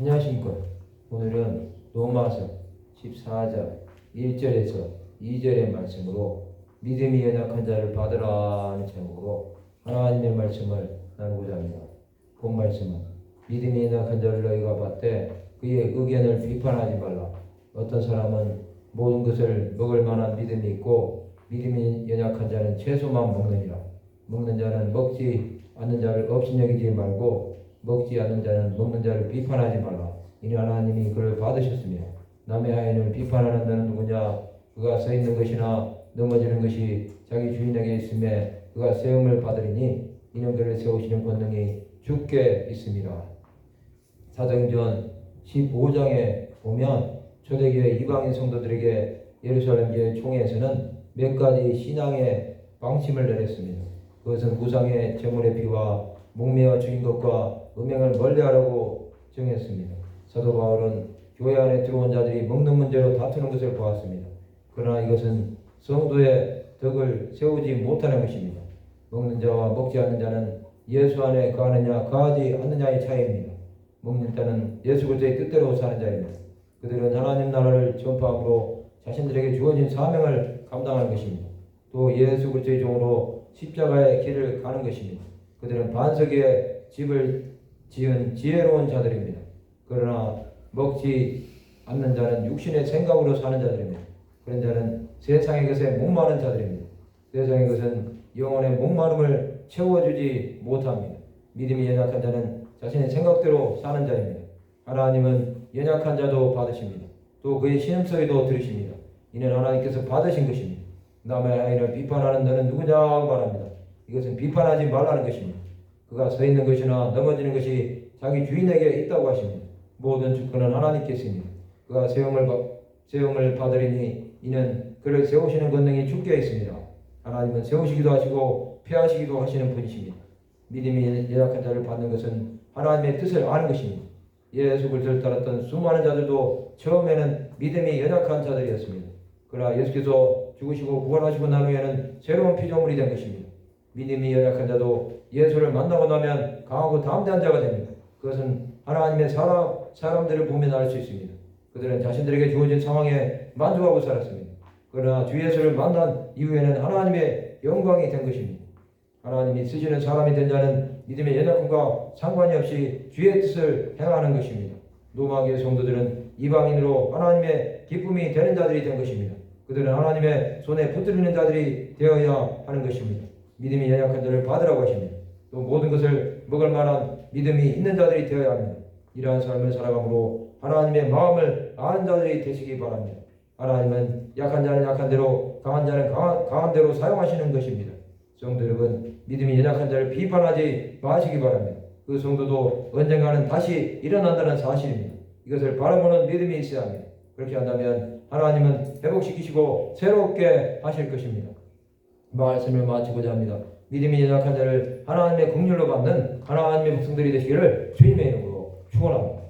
안녕하십니까. 오늘은 로마서 14장 1절에서 2절의 말씀으로 믿음이 연약한 자를 받으라 하는 제목으로 하나님의 말씀을 나누고자 합니다. 본 말씀은 믿음이 연약한 자를 너희가 받되 그의 의견을 비판하지 말라. 어떤 사람은 모든 것을 먹을 만한 믿음이 있고 믿음이 연약한 자는 채소만 먹느니라. 먹는 자는 먹지 않는 자를 업신여기지 말고 먹지 않는 자는 먹는 자를 비판하지 말라. 이는 하나님이 그를 받으셨으며 남의 아인을 비판하는 자는 누구냐? 그가 서 있는 것이나 넘어지는 것이 자기 주인에게 있음에 그가 세움을 받으리니 이는 그를 세우시는 권능이 주께 있습니다. 사도행전 15장에 보면 초대교회 이방인 성도들에게 예루살렘 교회 총회에서는 몇 가지 신앙의 방침을 내렸습니다. 그것은 우상의 제물의 피와 목매어 죽인 것과 음행을 멀리하라고 정했습니다. 사도 바울은 교회 안에 들어온 자들이 먹는 문제로 다투는 것을 보았습니다. 그러나 이것은 성도의 덕을 세우지 못하는 것입니다. 먹는 자와 먹지 않는 자는 예수 안에 거하느냐 거하지 않느냐의 차이입니다. 먹는 자는 예수 그리스도의 뜻대로 사는 자입니다. 그들은 하나님 나라를 전파함으로 자신들에게 주어진 사명을 감당하는 것입니다. 또 예수 그리스도의 종으로 십자가의 길을 가는 것입니다. 그들은 반석에 집을 지은 지혜로운 자들입니다. 그러나 먹지 않는 자는 육신의 생각으로 사는 자들입니다. 그런 자는 세상의 것에 목마른 자들입니다. 세상의 것은 영혼의 목마름을 채워주지 못합니다. 믿음이 연약한 자는 자신의 생각대로 사는 자입니다. 하나님은 연약한 자도 받으십니다. 또 그의 신음소리도 들으십니다. 이는 하나님께서 받으신 것입니다. 남의 아이를 비판하는 너는 누구냐고 말합니다. 이것은 비판하지 말라는 것입니다. 그가 서 있는 것이나 넘어지는 것이 자기 주인에게 있다고 하십니다. 모든 주권은 하나님께 있습니다. 그가 세움을 받으리니 이는 그를 세우시는 권능이 주께 있습니다. 하나님은 세우시기도 하시고 폐하시기도 하시는 분이십니다. 믿음이 연약한 자를 받는 것은 하나님의 뜻을 아는 것입니다. 예수 그리스도를 따랐던 수많은 자들도 처음에는 믿음이 연약한 자들이었습니다. 그러나 예수께서 죽으시고 부활하시고 난 후에는 새로운 피조물이 된 것입니다. 믿음이 연약한 자도 예수를 만나고 나면 강하고 담대한 자가 됩니다. 그것은 하나님의 사람들을 보면 알 수 있습니다. 그들은 자신들에게 주어진 상황에 만족하고 살았습니다. 그러나 주 예수를 만난 이후에는 하나님의 영광이 된 것입니다. 하나님이 쓰시는 사람이 된 자는 믿음의 연약함과 상관이 없이 주의 뜻을 행하는 것입니다. 로마교회 성도들은 이방인으로 하나님의 기쁨이 되는 자들이 된 것입니다. 그들은 하나님의 손에 붙들리는 자들이 되어야 하는 것입니다. 믿음이 연약한 자를 받으라고 하십니다. 또 모든 것을 먹을 만한 믿음이 있는 자들이 되어야 합니다. 이러한 삶을 살아감으로 하나님의 마음을 아는 자들이 되시기 바랍니다. 하나님은 약한 자는 약한 대로 강한 자는 강한 대로 사용하시는 것입니다. 성도 여러분, 믿음이 연약한 자를 비판하지 마시기 바랍니다. 그 성도도 언젠가는 다시 일어난다는 사실입니다. 이것을 바라보는 믿음이 있어야 합니다. 그렇게 한다면 하나님은 회복시키시고 새롭게 하실 것입니다. 말씀을 마치고자 합니다. 믿음이 연약한 자를 하나님의 긍휼로 받는 하나님의 백성들이 되시기를 주님의 이름으로 축원합니다.